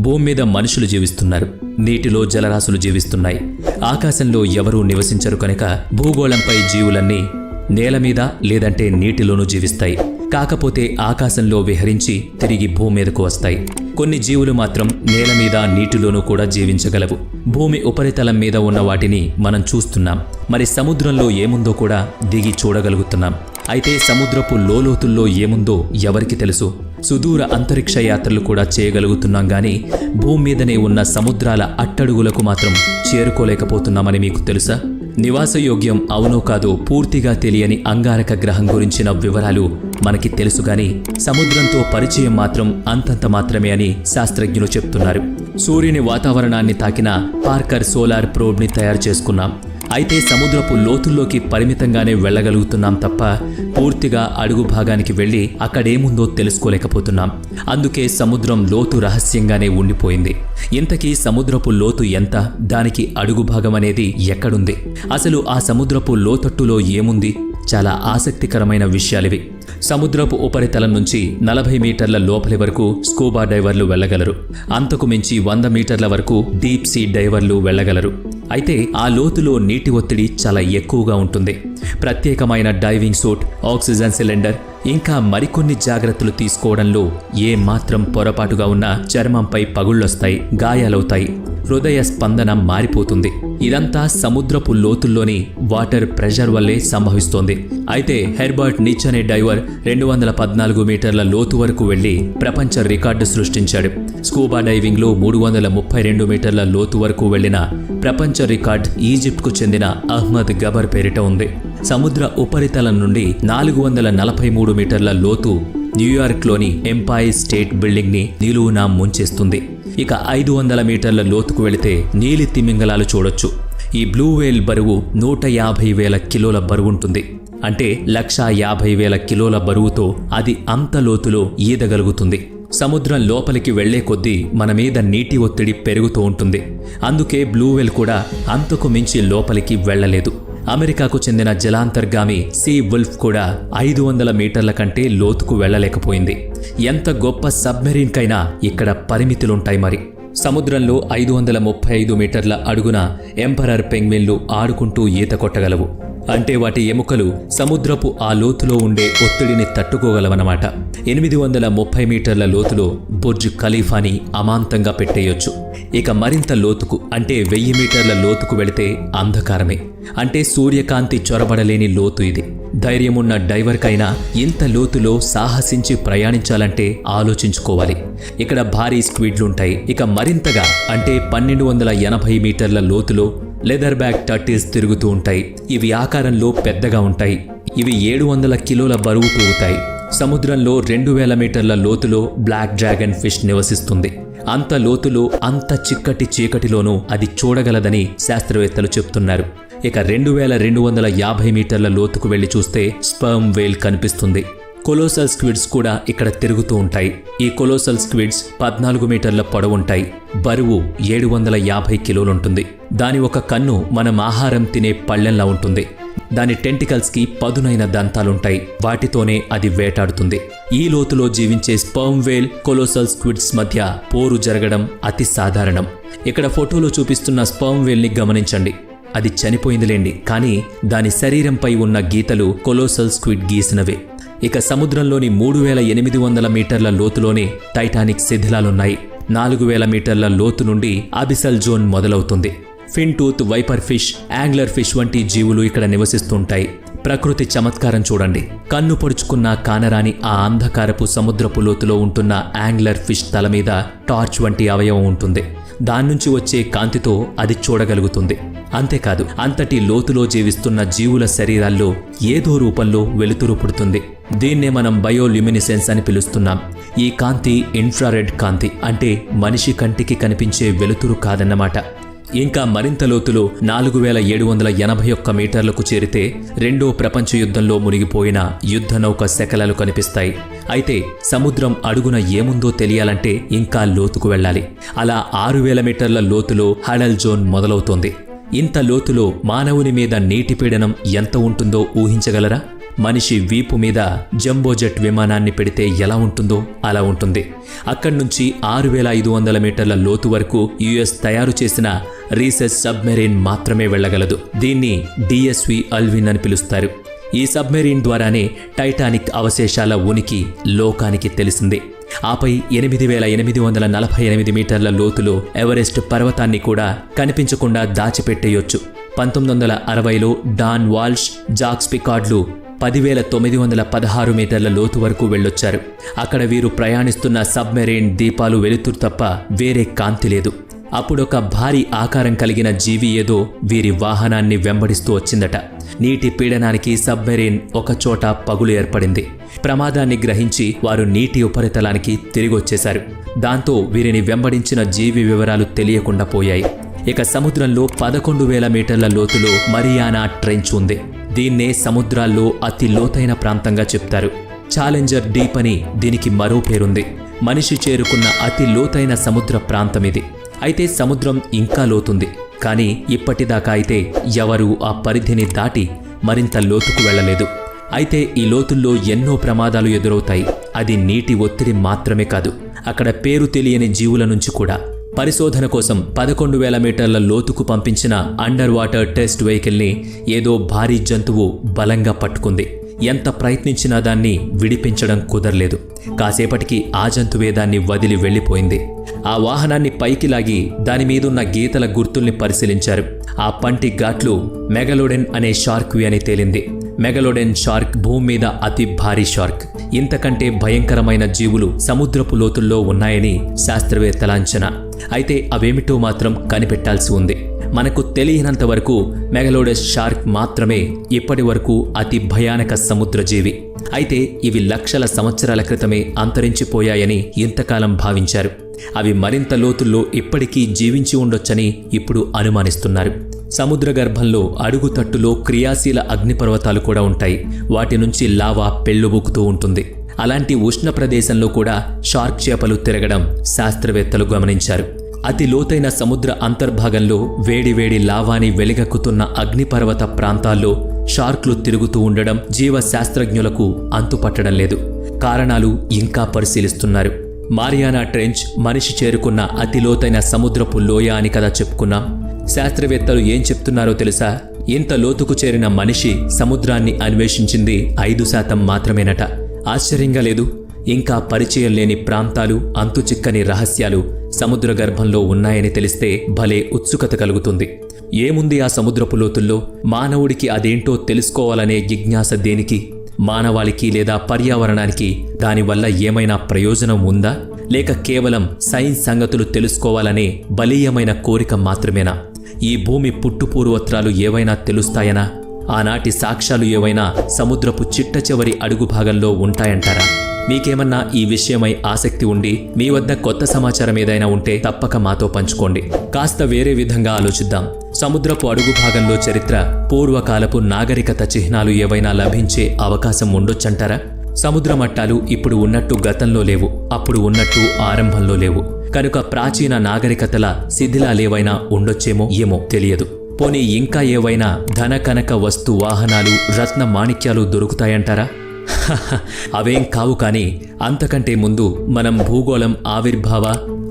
భూమి మీద మనుషులు జీవిస్తున్నారు, నీటిలో జలరాశులు జీవిస్తున్నాయి. ఆకాశంలో ఎవరూ నివసించరు కనుక భూగోళంపై జీవులన్నీ నేల మీద లేదంటే నీటిలోనూ జీవిస్తాయి. కాకపోతే ఆకాశంలో విహరించి తిరిగి భూమి మీదకు వస్తాయి. కొన్ని జీవులు మాత్రం నేల మీద నీటిలోనూ కూడా జీవించగలవు. భూమి ఉపరితలం మీద ఉన్న వాటిని మనం చూస్తున్నాం. మరి సముద్రంలో ఏముందో కూడా దిగి చూడగలుగుతున్నాం. అయితే సముద్రపు లోతుల్లో ఏముందో ఎవరికి తెలుసు? సుదూర అంతరిక్ష యాత్రలు కూడా చేయగలుగుతున్నాం గాని భూమి మీదనే ఉన్న సముద్రాల అట్టడుగులకు మాత్రం చేరుకోలేకపోతున్నామని మీకు తెలుసా? నివాసయోగ్యం అవునో కాదో పూర్తిగా తెలియని అంగారక గ్రహం గురించిన వివరాలు మనకి తెలుసుగాని సముద్రంతో పరిచయం మాత్రం అంతంత మాత్రమే అని శాస్త్రజ్ఞులు చెప్తున్నారు. సూర్యుని వాతావరణాన్ని తాకిన పార్కర్ సోలార్ ప్రోబ్ని తయారు చేసుకున్నాం. అయితే సముద్రపు లోతుల్లోకి పరిమితంగానే వెళ్లగలుగుతున్నాం తప్ప పూర్తిగా అడుగు భాగానికి వెళ్లి అక్కడేముందో తెలుసుకోలేకపోతున్నాం. అందుకే సముద్రం లోతు రహస్యంగానే ఉండిపోయింది. ఇంతకీ సముద్రపు లోతు ఎంత, దానికి అడుగు భాగం అనేది ఎక్కడుంది, అసలు ఆ సముద్రపు లోతట్టులో ఏముంది? చాలా ఆసక్తికరమైన విషయాలివి. సముద్రపు ఉపరితలం నుంచి 40 మీటర్ల లోపలి వరకు స్కూబా డైవర్లు వెళ్లగలరు. అంతకు మించి 100 మీటర్ల వరకు డీప్ సీ డైవర్లు వెళ్లగలరు. అయితే ఆ లోతులో నీటి ఒత్తిడి చాలా ఎక్కువగా ఉంటుంది. ప్రత్యేకమైన డైవింగ్ సూట్, ఆక్సిజన్ సిలిండర్, ఇంకా మరికొన్ని జాగ్రత్తలు తీసుకోవడంలో ఏ మాత్రం పొరపాటుగా ఉన్నా చర్మంపై పగుళ్లొస్తాయి, గాయాలవుతాయి, హృదయ స్పందన మారిపోతుంది. ఇదంతా సముద్రపు లోతుల్లోని వాటర్ ప్రెషర్ వల్లే సంభవిస్తోంది. అయితే హెర్బర్ట్ నిచ్ అనే డైవర్ 214 మీటర్ల లోతు వరకు వెళ్లి ప్రపంచ రికార్డు సృష్టించాడు. స్కూబా డైవింగ్లో 332 మీటర్ల లోతు వరకు వెళ్లిన ప్రపంచ రికార్డ్ ఈజిప్ట్కు చెందిన అహ్మద్ గబర్ పేరిట ఉంది. సముద్ర ఉపరితలం నుండి 443 మీటర్ల లోతు న్యూయార్క్లోని ఎంపైర్ స్టేట్ బిల్డింగ్ని నిలువునా ముంచేస్తుంది. ఇక 500 మీటర్ల లోతుకు వెళితే నీలి తిమింగలాలు చూడొచ్చు. ఈ బ్లూ వేల్ బరువు 150,000 కిలోల బరువుంటుంది. అంటే 150,000 కిలోల బరువుతో అది అంత లోతులో ఈదగలుగుతుంది. సముద్రం లోపలికి వెళ్లే కొద్దీ మన మీద నీటి ఒత్తిడి పెరుగుతూ ఉంటుంది. అందుకే బ్లూ వేల్ కూడా అంతకు మించి లోపలికి వెళ్లలేదు. అమెరికాకు చెందిన జలాంతర్గామి సీ వుల్ఫ్ కూడా 500 మీటర్ల కంటే లోతుకు వెళ్లలేకపోయింది. ఎంత గొప్ప సబ్మెరీన్కైనా ఇక్కడ పరిమితులుంటాయి. మరి సముద్రంలో 535 మీటర్ల అడుగున ఎంపరర్ పెంగ్విన్లు ఆడుకుంటూ ఈత కొట్టగలవు. అంటే వాటి ఎముకలు సముద్రపు ఆ లోతులో ఉండే ఒత్తిడిని తట్టుకోగలవన్నమాట. 830 మీటర్ల లోతులో బుర్జ్ ఖలీఫాని అమాంతంగా పెట్టేయొచ్చు. ఇక మరింత లోతుకు అంటే 1000 మీటర్ల లోతుకు వెళితే అంధకారమే. అంటే సూర్యకాంతి చొరబడలేని లోతు ఇది. ధైర్యమున్న డైవర్కైనా ఇంత లోతులో సాహసించి ప్రయాణించాలంటే ఆలోచించుకోవాలి. ఇక్కడ భారీ స్క్విడ్లుంటాయి. ఇక మరింతగా అంటే 1280 మీటర్ల లోతులో లెదర్ బ్యాక్ టర్టిల్స్ తిరుగుతూ ఉంటాయి. ఇవి ఆకారంలో పెద్దగా ఉంటాయి. ఇవి 700 కిలోల బరువు తూగుతాయి. సముద్రంలో 2000 మీటర్ల లోతులో బ్లాక్ డ్రాగన్ ఫిష్ నివసిస్తుంది. అంత లోతులో అంత చిక్కటి చీకటిలోనూ అది చూడగలదని శాస్త్రవేత్తలు చెప్తున్నారు. ఇక 2250 మీటర్ల లోతుకు వెళ్లి చూస్తే స్పర్మ్ వేల్ కనిపిస్తుంది. కొలోసల్ స్క్విడ్స్ కూడా ఇక్కడ తిరుగుతూ ఉంటాయి. ఈ కొలోసల్ స్క్విడ్స్ 14 మీటర్ల పొడవుంటాయి. బరువు 750 కిలోలుంటుంది. దాని ఒక కన్ను మనం ఆహారం తినే పళ్ళెంలా ఉంటుంది. దాని టెంటికల్స్కి పదునైన దంతాలుంటాయి. వాటితోనే అది వేటాడుతుంది. ఈ లోతులో జీవించే స్పర్మ్ వేల్, కొలోసల్ స్క్విడ్స్ మధ్య పోరు జరగడం అతి సాధారణం. ఇక్కడ ఫోటోలో చూపిస్తున్న స్పర్మ్ వేల్ని గమనించండి. అది చనిపోయిందిలేండి, కానీ దాని శరీరంపై ఉన్న గీతలు కొలోసల్ స్క్విడ్ గీసినవే. ఇక సముద్రంలోని 3800 మీటర్ల లోతులోనే టైటానిక్ శిథిలాలున్నాయి. 4000 మీటర్ల లోతు నుండి అబిసల్ జోన్ మొదలవుతుంది. Fin tooth viper fish, angler fish వంటి జీవులు ఇక్కడ నివసిస్తుంటాయి. ప్రకృతి చమత్కారం చూడండి. కన్ను పొడుచుకున్న కానరాని ఆ అంధకారపు సముద్రపు లోతులో ఉంటున్న యాంగ్లర్ ఫిష్ తల మీద టార్చ్ వంటి అవయవం ఉంటుంది. దాన్నుంచి వచ్చే కాంతితో అది చూడగలుగుతుంది. అంతేకాదు, అంతటి లోతులో జీవిస్తున్న జీవుల శరీరాల్లో ఏదో రూపంలో వెలుతురు పుడుతుంది. దీన్నే మనం బయోల్యూమినిసెన్స్ అని పిలుస్తున్నాం. ఈ కాంతి ఇన్ఫ్రారెడ్ కాంతి, అంటే మనిషి కంటికి కనిపించే వెలుతురు కాదన్నమాట. ఇంకా మరింత లోతులో 4781 మీటర్లకు చేరితే రెండో ప్రపంచ యుద్ధంలో మునిగిపోయిన యుద్ధ నౌక శకలాలు కనిపిస్తాయి. అయితే సముద్రం అడుగున ఏముందో తెలియాలంటే ఇంకా లోతుకు వెళ్ళాలి. అలా 6000 మీటర్ల లోతులో హడల్ జోన్ మొదలవుతోంది. ఇంత లోతులో మానవుని మీద నీటి పీడనం ఎంత ఉంటుందో ఊహించగలరా? మనిషి వీపు మీద జంబోజెట్ విమానాన్ని పెడితే ఎలా ఉంటుందో అలా ఉంటుంది. అక్కడి నుంచి 6500 మీటర్ల లోతు వరకు యుఎస్ తయారు చేసిన రీసెర్చ్ సబ్మెరీన్ మాత్రమే వెళ్ళగలదు. దీన్ని డిఎస్వి అల్విన్ అని పిలుస్తారు. ఈ సబ్మెరీన్ ద్వారానే టైటానిక్ అవశేషాల ఉనికి లోకానికి తెలిసింది. ఆపై 8848 మీటర్ల లోతులో ఎవరెస్ట్ పర్వతాన్ని కూడా కనిపించకుండా దాచిపెట్టేయొచ్చు. 1960లో డాన్ వాల్ష్, జాక్స్ పికార్డ్లు 10,916 మీటర్ల లోతు వరకు వెళ్ళొచ్చారు. అక్కడ వీరు ప్రయాణిస్తున్న సబ్మెరీన్ దీపాలు వెలుతురు తప్ప వేరే కాంతి లేదు. అప్పుడొక భారీ ఆకారం కలిగిన జీవి ఏదో వీరి వాహనాన్ని వెంబడిస్తూ వచ్చిందట. నీటి పీడనానికి సబ్మెరీన్ ఒకచోట పగులు ఏర్పడింది. ప్రమాదాన్ని గ్రహించి వారు నీటి ఉపరితలానికి తిరిగొచ్చేశారు. దాంతో వీరిని వెంబడించిన జీవి వివరాలు తెలియకుండా పోయాయి. ఇక సముద్రంలో 11,000 మీటర్ల లోతులో మరియానా ట్రెంచ్ ఉంది. దీన్నే సముద్రాల్లో అతి లోతైన ప్రాంతంగా చెప్తారు. ఛాలెంజర్ డీప్ అని దీనికి మరో పేరుంది. మనిషి చేరుకున్న అతి లోతైన సముద్ర ప్రాంతమిది. అయితే సముద్రం ఇంకా లోతుంది. కానీ ఇప్పటిదాకా అయితే ఎవరూ ఆ పరిధిని దాటి మరింత లోతుకు వెళ్లలేదు. అయితే ఈ లోతుల్లో ఎన్నో ప్రమాదాలు ఎదురవుతాయి. అది నీటి ఒత్తిడి మాత్రమే కాదు, అక్కడ పేరు తెలియని జీవుల నుంచి కూడా. పరిశోధన కోసం 11,000 మీటర్ల లోతుకు పంపించిన అండర్ వాటర్ టెస్ట్ వెహికల్ని ఏదో భారీ జంతువు బలంగా పట్టుకుంది. ఎంత ప్రయత్నించినా దాన్ని విడిపించడం కుదరలేదు. కాసేపటికి ఆ జంతువే దాన్ని వదిలి వెళ్లిపోయింది. ఆ వాహనాన్ని పైకి లాగి దానిమీదున్న గీతల గుర్తుల్ని పరిశీలించారు. ఆ పంటి ఘాట్లు మెగలోడెన్ అనే షార్క్వి అని తేలింది. మెగలోడెన్ షార్క్ భూమి మీద అతి భారీ షార్క్. ఇంతకంటే భయంకరమైన జీవులు సముద్రపు లోతుల్లో ఉన్నాయని శాస్త్రవేత్తల అంచనా. అయితే అవేమిటో మాత్రం కనిపెట్టాల్సి ఉంది. మనకు తెలియనంత వరకు మెగలోడెస్ షార్క్ మాత్రమే ఇప్పటి వరకు అతి భయానక సముద్రజీవి. అయితే ఇవి లక్షల సంవత్సరాల క్రితమే అంతరించిపోయాయని ఇంతకాలం భావించారు. అవి మరింత లోతుల్లో ఇప్పటికీ జీవించి ఉండొచ్చని ఇప్పుడు అనుమానిస్తున్నారు. సముద్ర గర్భంలో అడుగుతట్టులో క్రియాశీల అగ్నిపర్వతాలు కూడా ఉంటాయి. వాటి నుంచి లావా పెళ్లుబుకుతూ ఉంటుంది. అలాంటి ఉష్ణ ప్రదేశంలో కూడా షార్క్ చేపలు తిరగడం శాస్త్రవేత్తలు గమనించారు. అతి లోతైన సముద్ర అంతర్భాగంలో వేడివేడి లావాని వెలిగక్కుతున్న అగ్నిపర్వత ప్రాంతాల్లో షార్క్లు తిరుగుతూ ఉండడం జీవశాస్త్రజ్ఞులకు అంతుపట్టడం లేదు. కారణాలు ఇంకా పరిశీలిస్తున్నారు. మారియానా ట్రెంచ్ మనిషి చేరుకున్న అతి లోతైన సముద్రపు లోయ అని కదా చెప్పుకున్నాం. శాస్త్రవేత్తలు ఏం చెప్తున్నారో తెలుసా? ఇంత లోతుకు చేరిన మనిషి సముద్రాన్ని అన్వేషించింది 5% మాత్రమేనట. ఆశ్చర్యంగా లేదు? ఇంకా పరిచయం లేని ప్రాంతాలు, అంతుచిక్కని రహస్యాలు సముద్ర గర్భంలో ఉన్నాయని తెలిస్తే భలే ఉత్సుకత కలుగుతుంది. ఏముంది ఆ సముద్రపు లోతుల్లో? మానవుడికి అదేంటో తెలుసుకోవాలనే జిజ్ఞాస దేనికి? మానవాళికి లేదా పర్యావరణానికి దానివల్ల ఏమైనా ప్రయోజనం ఉందా? లేక కేవలం సైన్స్ సంగతులు తెలుసుకోవాలనే బలీయమైన కోరిక మాత్రమేనా? ఈ భూమి పుట్టుపూర్వత్రాలు ఏవైనా తెలుస్తాయనా? ఆనాటి సాక్ష్యాలు ఏవైనా సముద్రపు చిట్ట చివరి అడుగు భాగంలో ఉంటాయంటారా? మీకేమన్నా ఈ విషయమై ఆసక్తి ఉండి మీ వద్ద కొత్త సమాచారం ఏదైనా ఉంటే తప్పక మాతో పంచుకోండి. కాస్త వేరే విధంగా ఆలోచిద్దాం. సముద్రపు అడుగు భాగంలో చరిత్ర, పూర్వకాలపు నాగరికత చిహ్నాలు ఏవైనా లభించే అవకాశం ఉండొచ్చంటారా? సముద్ర మట్టాలు ఇప్పుడు ఉన్నట్టు గతంలో లేవు, అప్పుడు ఉన్నట్టు ఆరంభంలో లేవు. కనుక ప్రాచీన నాగరికతల శిథిలాలేవైనా ఉండొచ్చేమో ఏమో తెలియదు. పోనీ ఇంకా ఏవైనా ధన కనక వస్తు వాహనాలు, రత్న మాణిక్యాలు దొరుకుతాయంటారా? అవేం కావు. కానీ అంతకంటే ముందు మనం భూగోళం ఆవిర్భావ,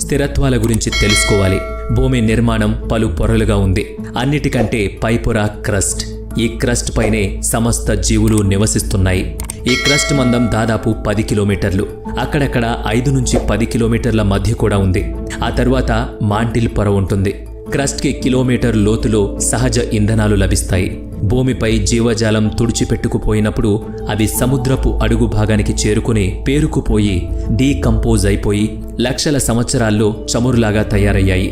స్థిరత్వాల గురించి తెలుసుకోవాలి. భూమి నిర్మాణం పలు పొరలుగా ఉంది. అన్నిటికంటే పైపొర క్రస్ట్. ఈ క్రస్ట్ పైనే సమస్త జీవులు నివసిస్తున్నాయి. ఈ క్రస్ట్ మందం దాదాపు 10 కిలోమీటర్లు. అక్కడక్కడ 5 నుంచి 10 కిలోమీటర్ల మధ్య కూడా ఉంది. ఆ తర్వాత మాంటిల్ పొర ఉంటుంది. క్రస్ట్కి కిలోమీటర్ లోతులో సహజ ఇంధనాలు లభిస్తాయి. భూమిపై జీవజాలం తుడిచిపెట్టుకుపోయినప్పుడు అవి సముద్రపు అడుగు భాగానికి చేరుకుని పేరుకుపోయి డీకంపోజ్ అయిపోయి లక్షల సంవత్సరాల్లో చమురులాగా తయారయ్యాయి.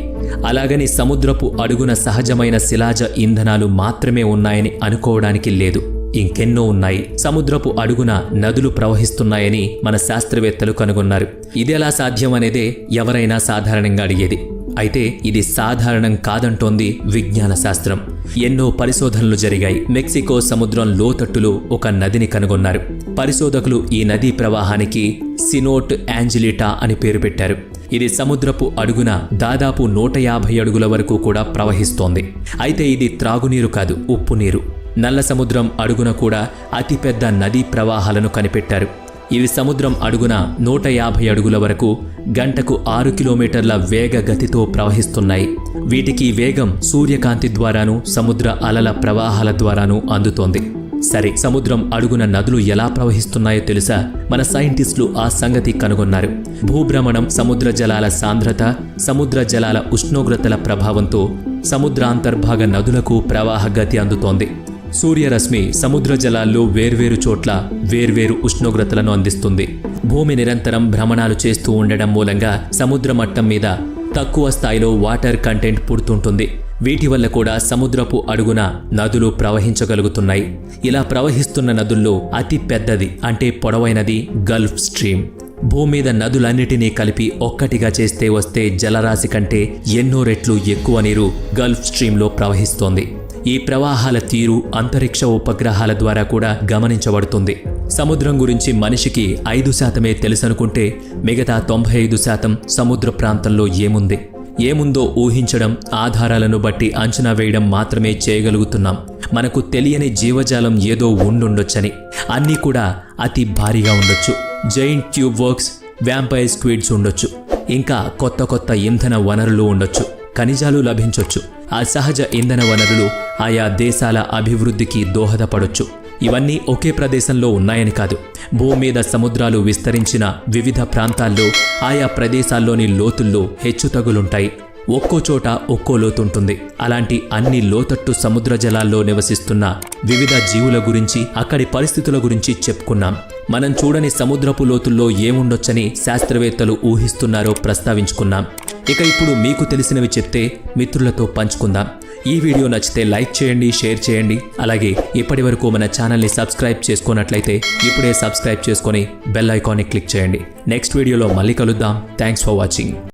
అలాగని సముద్రపు అడుగున సహజమైన శిలాజ ఇంధనాలు మాత్రమే ఉన్నాయని అనుకోవడానికి లేదు. ఇంకెన్నో ఉన్నాయి. సముద్రపు అడుగున నదులు ప్రవహిస్తున్నాయని మన శాస్త్రవేత్తలు కనుగొన్నారు. ఇదెలా సాధ్యం అనేదే ఎవరైనా సాధారణంగా అడిగేది. అయితే ఇది సాధారణం కాదంటోంది విజ్ఞాన శాస్త్రం. ఎన్నో పరిశోధనలు జరిగాయి. మెక్సికో సముద్రం లోతట్టులో ఒక నదిని కనుగొన్నారు. పరిశోధకులు ఈ నదీ ప్రవాహానికి సినోట్ యాంజిలిటా అని పేరు పెట్టారు. ఇది సముద్రపు అడుగున దాదాపు 150 అడుగుల వరకు కూడా ప్రవహిస్తోంది. అయితే ఇది త్రాగునీరు కాదు, ఉప్పు నీరు. నల్ల సముద్రం అడుగున కూడా అతిపెద్ద నదీ ప్రవాహాలను కనిపెట్టారు. ఇవి సముద్రం అడుగున 150 అడుగుల వరకు గంటకు 6 కిలోమీటర్ల వేగ గతితో ప్రవహిస్తున్నాయి. వీటికి వేగం సూర్యకాంతి ద్వారాను సముద్ర అలల ప్రవాహాల ద్వారాను అందుతోంది. సరే, సముద్రం అడుగున నదులు ఎలా ప్రవహిస్తున్నాయో తెలుసా? మన సైంటిస్టులు ఆ సంగతి కనుగొన్నారు. భూభ్రమణం, సముద్ర జలాల సాంద్రత, సముద్ర జలాల ఉష్ణోగ్రతల ప్రభావంతో సముద్రాంతర్భాగ నదులకు ప్రవాహ గతి అందుతోంది. సూర్యరశ్మి సముద్ర జలాల్లో వేర్వేరు చోట్ల వేర్వేరు ఉష్ణోగ్రతలను అందిస్తుంది. భూమి నిరంతరం భ్రమణాలు చేస్తూ ఉండడం మూలంగా సముద్ర మట్టం మీద తక్కువ స్థాయిలో వాటర్ కంటెంట్ పుడుతుంటుంది. వీటి వల్ల కూడా సముద్రపు అడుగున నదులు ప్రవహించగలుగుతున్నాయి. ఇలా ప్రవహిస్తున్న నదుల్లో అతి పెద్దది అంటే పొడవైనది గల్ఫ్ స్ట్రీమ్. భూమి మీద నదులన్నిటినీ కలిపి ఒక్కటిగా చేస్తే వస్తే జలరాశి కంటే ఎన్నో రెట్లు ఎక్కువ నీరు గల్ఫ్ స్ట్రీమ్లో ప్రవహిస్తోంది. ఈ ప్రవాహాల తీరు అంతరిక్ష ఉపగ్రహాల ద్వారా కూడా గమనించబడుతుంది. సముద్రం గురించి మనిషికి 5% తెలుసనుకుంటే మిగతా 95% సముద్ర ప్రాంతంలో ఏముందో ఊహించడం, ఆధారాలను బట్టి అంచనా వేయడం మాత్రమే చేయగలుగుతున్నాం. మనకు తెలియని జీవజాలం ఏదో ఉండుండొచ్చని. అన్నీ కూడా అతి భారీగా ఉండొచ్చు. Giant tube works, vampire squids ఉండొచ్చు. ఇంకా కొత్త ఇంధన వనరులు ఉండొచ్చు. ఖనిజాలు లభించొచ్చు. ఆ సహజ ఇంధన వనరులు ఆయా దేశాల అభివృద్ధికి దోహదపడొచ్చు. ఇవన్నీ ఒకే ప్రదేశంలో ఉన్నాయని కాదు. భూమి మీద సముద్రాలు విస్తరించిన వివిధ ప్రాంతాల్లో ఆయా ప్రదేశాల్లోని లోతుల్లో హెచ్చుతగులుంటాయి. ఒక్కో చోట ఒక్కో లోతుంటుంది. అలాంటి అన్ని లోతట్టు సముద్ర జలాల్లో నివసిస్తున్న వివిధ జీవుల గురించి, అక్కడి పరిస్థితుల గురించి చెప్పుకున్నాం. మనం చూడని సముద్రపు లోతుల్లో ఏముండొచ్చని శాస్త్రవేత్తలు ఊహిస్తున్నారో ప్రస్తావించుకున్నాం. ఇక ఇప్పుడు మీకు తెలిసినవి చెప్తే మిత్రులతో పంచుకుందాం. ఈ వీడియో నచ్చితే లైక్ చేయండి, షేర్ చేయండి. అలాగే ఇప్పటి వరకు మన ఛానల్ని సబ్స్క్రైబ్ చేసుకున్నట్లయితే ఇప్పుడే సబ్స్క్రైబ్ చేసుకొని బెల్ ఐకాన్ని క్లిక్ చేయండి. నెక్స్ట్ వీడియోలో మళ్ళీ కలుద్దాం. Thanks for watching.